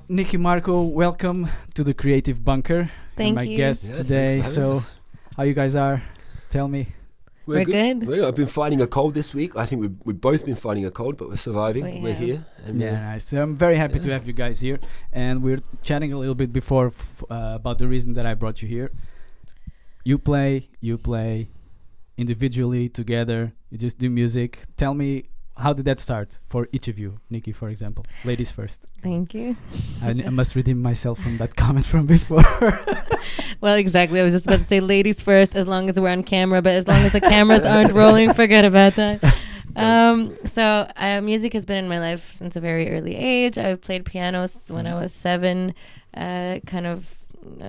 Nikki, Marco, welcome to the Creative Bunker. Thank my you. guests today. So, how you guys are? Tell me. We're good. I've been fighting a cold this week. I think we've both been fighting a cold, but we're surviving. We're here. And nice. So I'm very happy to have you guys here. And we're chatting a little bit before about the reason that I brought you here. You play individually, together. You just do music. Tell me, how did that start for each of you? Nikki, for example. Ladies first. Thank you. I must redeem myself from that comment from before. Well, exactly. I was just about to say ladies first, as long as we're on camera, but as long as the cameras aren't rolling, forget about that. So music has been in my life since a very early age. I played piano when I was 7. I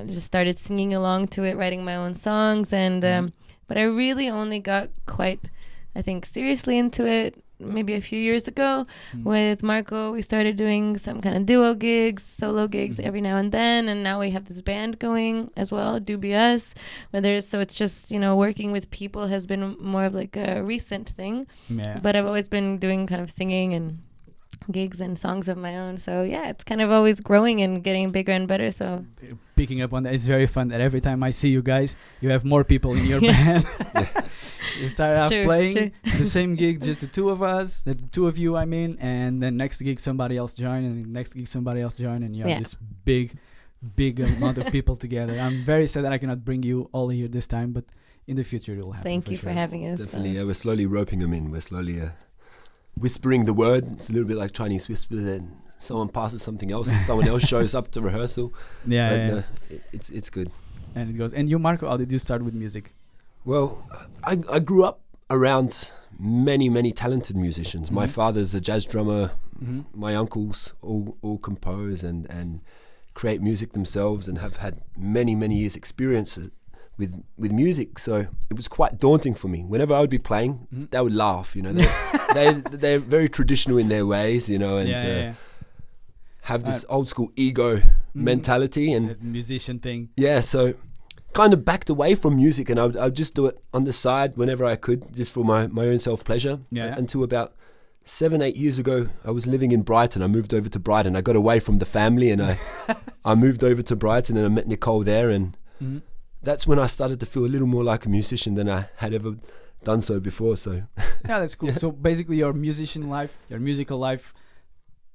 just started singing along to it, writing my own songs, and but I really only got quite, I think, seriously into it maybe a few years ago. With Marco. We started doing some kind of duo gigs, solo gigs every now and then, and now we have this band going as well, DoobieUs. So it's just, working with people has been more of like a recent thing. Yeah. But I've always been doing kind of singing and gigs and songs of my own. So yeah, it's kind of always growing and getting bigger and better. So picking up on that, it's very fun that every time I see you guys, you have more people in your band. You start out playing the same gig, just the two of us, the two of you, I mean, and then next gig somebody else join, and next gig somebody else join, and you have this big amount of people together. I'm very sad that I cannot bring you all here this time, but in the future it will happen. Thank you for having us. Definitely, we're slowly roping them in. We're slowly whispering the word. It's a little bit like Chinese whisper. Then someone passes something else, and someone else shows up to rehearsal. It's good. And it goes. And you, Marco, how did you start with music? Well, I grew up around many talented musicians. My father's a jazz drummer. My uncles all compose and create music themselves, and have had many years experience with music. So it was quite daunting for me. Whenever I would be playing, they would laugh. They're very traditional in their ways, and have this old school ego mentality and the musician thing. Yeah, so kind of backed away from music, and I would just do it on the side whenever I could, just for my own self-pleasure. Until about 7-8 years ago, I was living in Brighton. I moved over to Brighton. I got away from the family, and I moved over to Brighton, and I met Nicole there, and that's when I started to feel a little more like a musician than I had ever done so before. So yeah, that's cool. So basically your musical life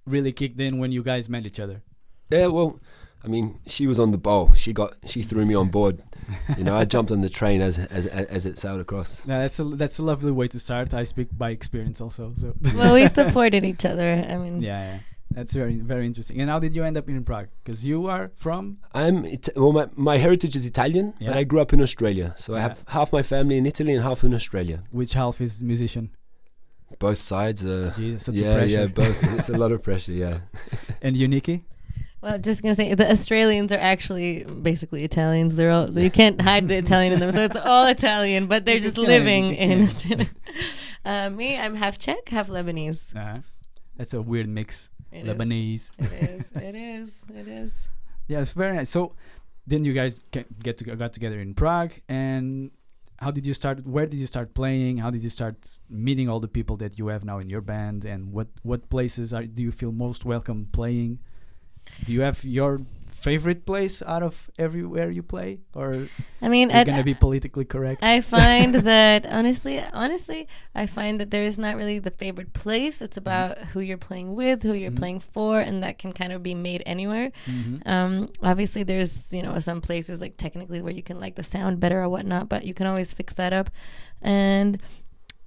really kicked in when you guys met each other. Yeah, well, I mean, she was on the bowl. She threw me on board. I jumped on the train as it sailed across. Yeah, that's a lovely way to start. I speak by experience also. So well, we supported each other. I mean, yeah. That's very, very interesting. And how did you end up in Prague? Because you are from? My heritage is Italian, but I grew up in Australia. So I have half my family in Italy and half in Australia. Which half is musician? Both sides. Jeez, both. It's a lot of pressure. Yeah. And you, Nikki? Well, just gonna say the Australians are actually basically Italians. They're all you can't hide the Italian in them, so it's all Italian. But they're just living in Australia. Me, I'm half Czech, half Lebanese. That's a weird mix. It Lebanese. It is. Yeah, it's very nice. So, then you guys got together in Prague, and how did you start? Where did you start playing? How did you start meeting all the people that you have now in your band? And what places do you feel most welcome playing? Do you have your favorite place out of everywhere you play, or I mean, you're gonna be politically correct? I find that honestly, I find that there is not really the favorite place. It's about who you're playing with, who you're playing for, and that can kind of be made anywhere. Obviously, there's some places like technically where you can like the sound better or whatnot, but you can always fix that up. And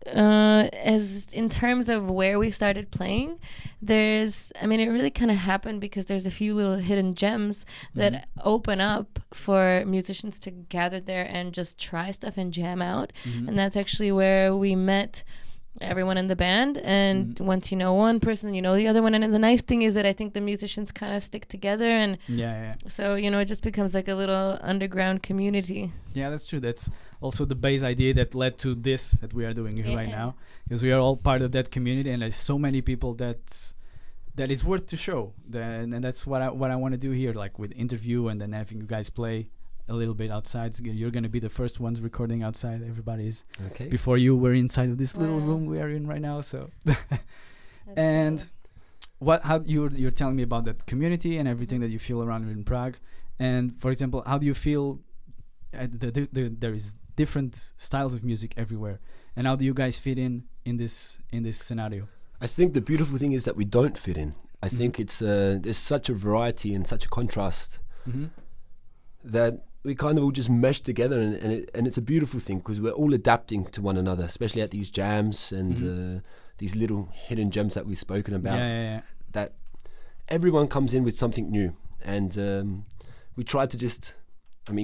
as in terms of where we started playing, it really kind of happened because there's a few little hidden gems that open up for musicians to gather there and just try stuff and jam out. And that's actually where we met everyone in the band, and once you know one person, you know the other one, and the nice thing is that I think the musicians kind of stick together, and so it just becomes like a little underground community. Yeah, that's true. That's also the base idea that led to this that we are doing here right now, because we are all part of that community, and there's so many people that is worth to show. And that's what I want to do here, like with interview and then having you guys play a little bit outside. So you're going to be the first ones recording outside. Everybody's okay. Before you were inside of this little room we are in right now. So and how you're telling me about that community and everything that you feel around in Prague, and for example, how do you feel there is different styles of music everywhere, and how do you guys fit in this scenario? I think the beautiful thing is that we don't fit in. I think it's there's such a variety and such a contrast that we kind of all just mesh together, and it's a beautiful thing because we're all adapting to one another, especially at these jams and these little hidden gems that we've spoken about. That everyone comes in with something new, and we try to just,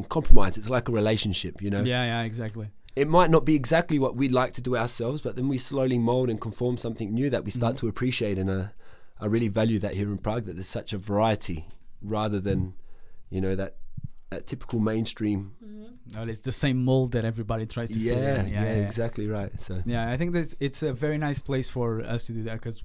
compromise. It's like a relationship, you know. Yeah, exactly. It might not be exactly what we'd like to do ourselves, but then we slowly mold and conform something new that we start to appreciate, and I really value that here in Prague, that there's such a variety rather than, that typical mainstream. No, it's the same mold that everybody tries to fit in. Yeah, exactly right. So I think it's a very nice place for us to do that, because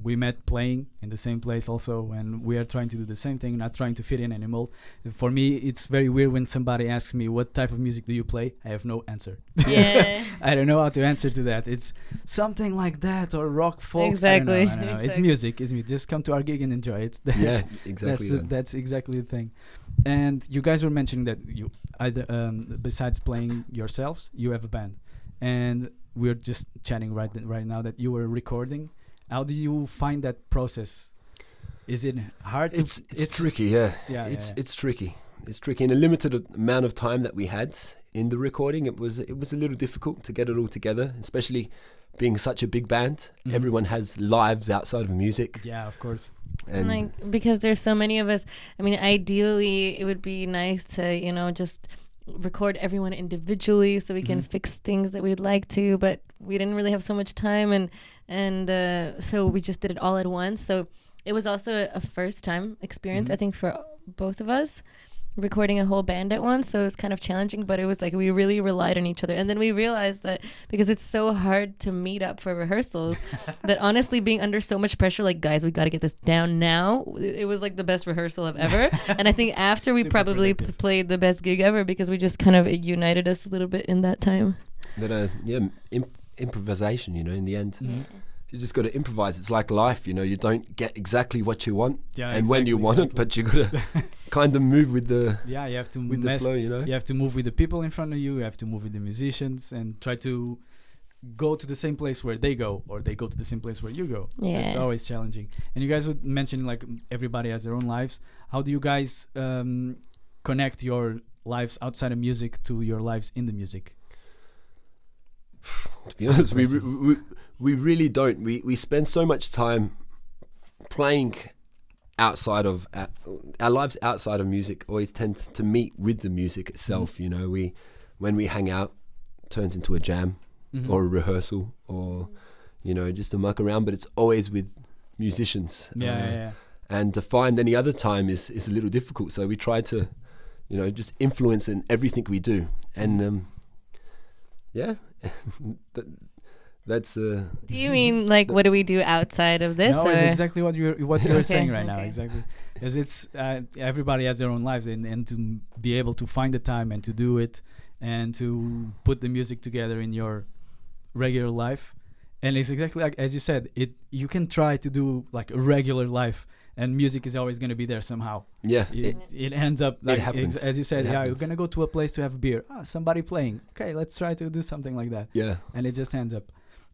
we met playing in the same place also, and we are trying to do the same thing, not trying to fit in any mold. For me, it's very weird when somebody asks me, what type of music do you play? I have no answer. Yeah. I don't know how to answer to that. It's something like that, or rock, folk. Exactly. I don't know. It's music. Just come to our gig and enjoy it. Exactly. That's exactly the thing. And you guys were mentioning that you either besides playing yourselves, you have a band, and we're just chatting right now that you were recording. How do you find that process? Is it hard? It's tricky. It's tricky. It's tricky. In a limited amount of time that we had in the recording, it was a little difficult to get it all together, especially being such a big band. Everyone has lives outside of music. Yeah, of course. And because there's so many of us, ideally it would be nice to, just record everyone individually so we can fix things that we'd like to, but we didn't really have so much time, and so we just did it all at once. So it was also a first time experience, I think, for both of us, recording a whole band at once. So it was kind of challenging, but it was like we really relied on each other. And then we realized that because it's so hard to meet up for rehearsals, that honestly being under so much pressure, like, guys, we got to get this down now, it was like the best rehearsal of ever. And I think after we probably played the best gig ever, because we just kind of united us a little bit in that time. But improvisation, in the end. You just got to improvise. It's like life, you don't get exactly what you want when you want it, but you got to kind of move with the you have to with the flow, You have to move with the people in front of you. You have to move with the musicians and try to go to the same place where they go, or they go to the same place where you go. Yeah. It's always challenging. And you guys would mention like everybody has their own lives. How do you guys connect your lives outside of music to your lives in the music? To be honest, we really don't. We spend so much time playing outside of our lives outside of music. Always tend to meet with the music itself. When we hang out, turns into a jam or a rehearsal, or just a muck around. But it's always with musicians. And to find any other time is a little difficult. So we try to, just influence in everything we do. And that's do you mean like what do we do outside of this? No, it's exactly what you're saying right now. Exactly, because it's everybody has their own lives, and to be able to find the time and to do it, and to put the music together in your regular life. And it's exactly like as you said, you can try to do like a regular life, and music is always going to be there somehow. Yeah, it ends up like, it happens. As you said, you're going to go to a place to have a beer. somebody playing. Okay, let's try to do something like that. Yeah, and it just ends up.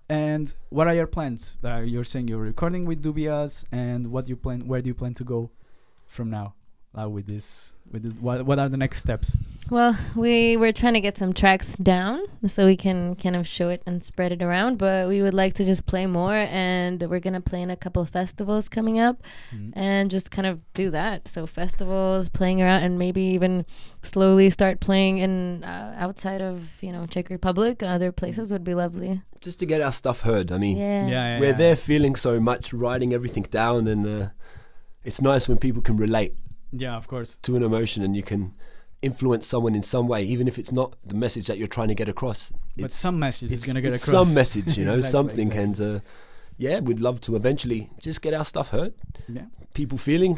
And what are your plans? You're saying you're recording with DoobieUs, and where do you plan to go from now? With this, what are the next steps? Well, we were trying to get some tracks down so we can kind of show it and spread it around, but we would like to just play more, and we're going to play in a couple of festivals coming up and just kind of do that. So festivals, playing around, and maybe even slowly start playing in outside of, Czech Republic. Other places would be lovely. Just to get our stuff heard. We're there feeling so much, writing everything down, and it's nice when people can relate. Yeah, of course. To an emotion, and you can influence someone in some way, even if it's not the message that you're trying to get across. But some message is going to get across. Some message, exactly, something. Exactly. And we'd love to eventually just get our stuff heard. Yeah. People feeling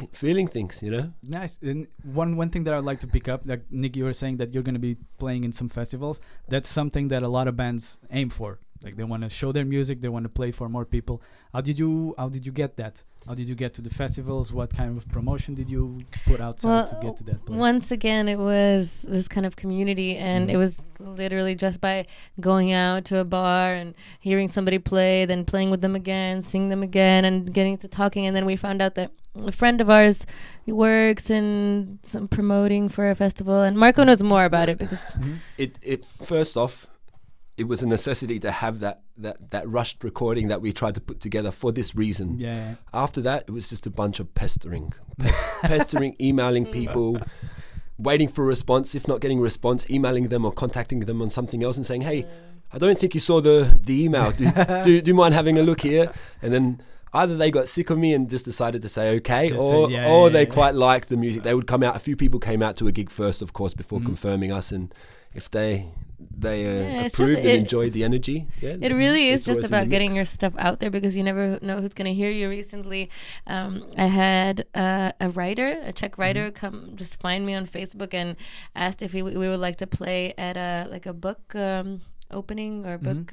things, Nice. And one thing that I'd like to pick up, like Nikki, you were saying that you're going to be playing in some festivals. That's something that a lot of bands aim for. Like they want to show their music, they want to play for more people. How did you get that? How did you get to the festivals? What kind of promotion did you put outside to get to that place? Once again, it was this kind of community, and it was literally just by going out to a bar and hearing somebody play, then playing with them again, seeing them again, and getting to talking. And then we found out that a friend of ours works in some promoting for a festival, and Marco knows more about it because it first off, it was a necessity to have that rushed recording that we tried to put together for this reason. Yeah. After that, it was just a bunch of pestering, emailing people, waiting for a response. If not getting a response, emailing them or contacting them on something else and saying, "Hey, I don't think you saw the email. Do you mind having a look here?" And then either they got sick of me and just decided to say okay, or they quite liked the music. They would come out. A few people came out to a gig first, of course, before confirming us, and if they approved and enjoyed the energy. Yeah, it really is just about getting your stuff out there, because you never know who's going to hear you. Recently, I had a Czech writer, come just find me on Facebook and asked if we would like to play at a book opening or book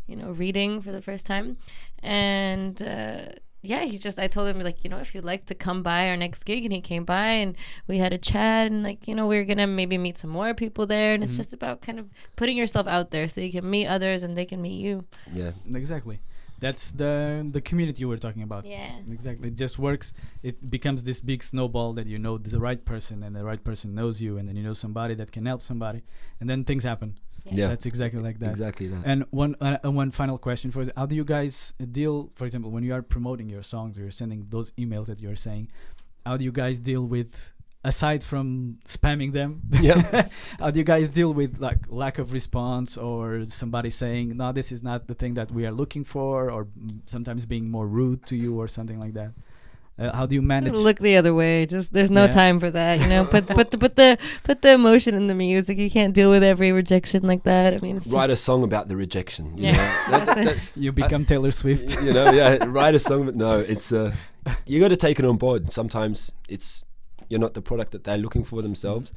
reading for the first time. And I told him, like, if you'd like to come by our next gig, and he came by and we had a chat, and we were gonna maybe meet some more people there, and it's just about kind of putting yourself out there so you can meet others and they can meet you. Yeah, exactly. That's the community you were talking about. Yeah, exactly. It just works. It becomes this big snowball that you know the right person, and the right person knows you, and then you know somebody that can help somebody, and then things happen. Yeah, that's exactly like that. Exactly that. And one final question for us: how do you guys deal, for example, when you are promoting your songs or you're sending those emails that you're saying? How do you guys deal with, aside from spamming them? Yeah. How do you guys deal with like lack of response, or somebody saying, "No, this is not the thing that we are looking for," or sometimes being more rude to you or something like that? How do you manage? Look the other way. Just there's no time for that, Put the emotion in the music. You can't deal with every rejection like that. I mean, it's write a song about the rejection. You know? You become Taylor Swift. Write a song. But no, it's you got to take it on board. Sometimes you're not the product that they're looking for themselves.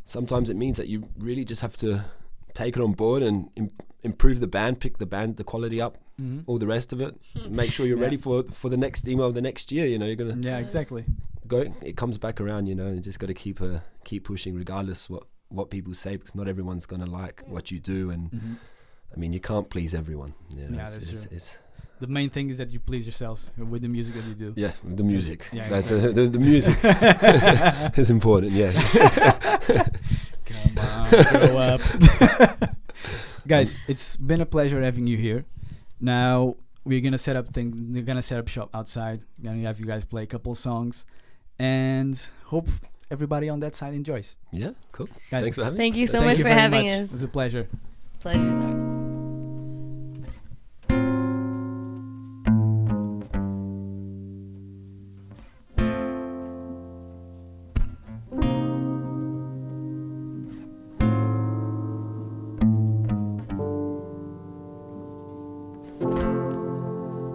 Sometimes it means that you really just have to take it on board and improve the band, pick the quality up, all the rest of it. Make sure you're ready for the next email of the next year. You're gonna exactly. Go. It comes back around. You just got to keep pushing, regardless what people say, because not everyone's gonna like what you do, and I mean, you can't please everyone. That's true. The main thing is that you please yourselves with the music that you do. Yeah, the music. Yeah, that's the music is important. Yeah. Come on, grow up. Guys, it's been a pleasure having you here. Now we're gonna set up things. We're gonna set up shop outside. We're gonna have you guys play a couple songs, and hope everybody on that side enjoys. Yeah, cool. Guys, thanks for having me. Thank you so much for having us. It was a pleasure. Pleasure's ours.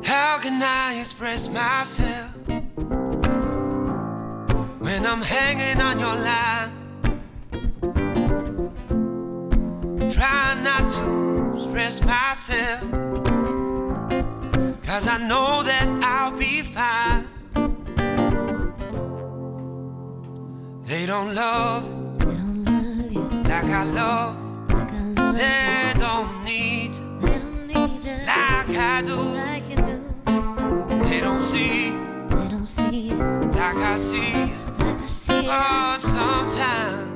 How can I express myself when I'm hanging on your line? Try not to stress myself, 'cause I know that I'll be fine. They don't love you like I love. They don't need you like I do. They don't see like I see. Oh, sometimes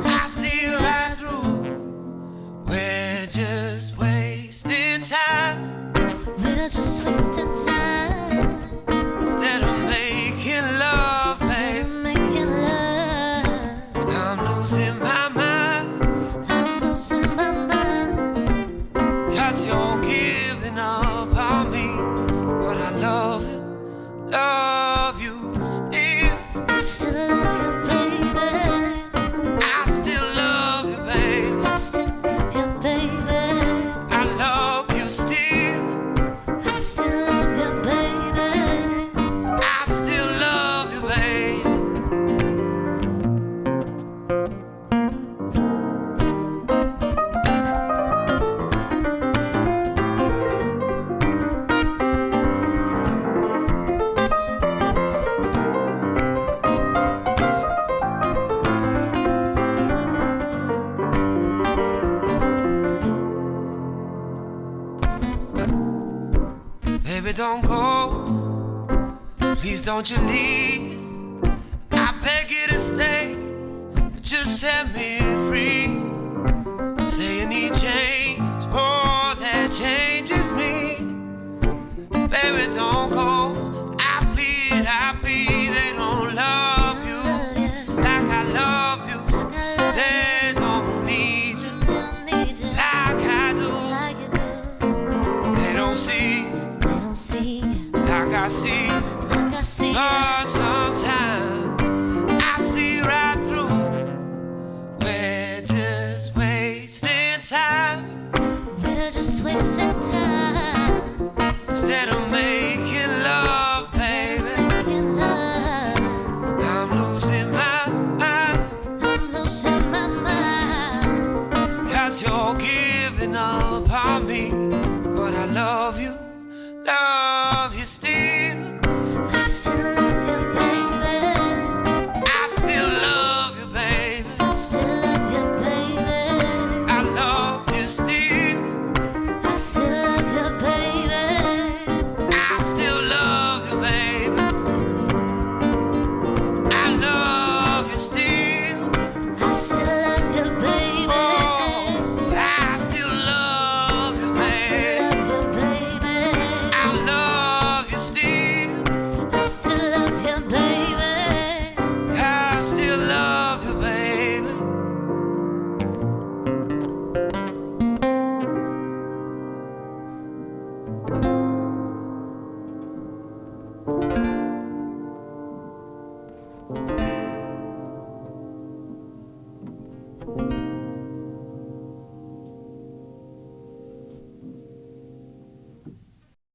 I see right through. We're just wasting time. Instead of making love, babe, I'm losing my mind. 'Cause you're giving up on me, but I love you still. I still love you, babe. I love you still. I still love you, babe. don't you leave. I beg you to stay, just set me free. Say you need change, oh, that changes me. Baby, don't go. I plead, they don't love you like I love you. They don't need you like I do. They don't see like I see. But sometimes I see right through. We're just wasting time. We're just wasting time. Instead of making love, baby, I'm losing my mind. Cause you're giving up on me. But I love you still. I still love you, baby. I still love you, baby. I still love you, baby. I love you still. I still love you, baby. I still love you, baby. I love you still. I still love you, baby. Oh, I still love you, I still baby. love you, baby. I love you still. I still love you, baby.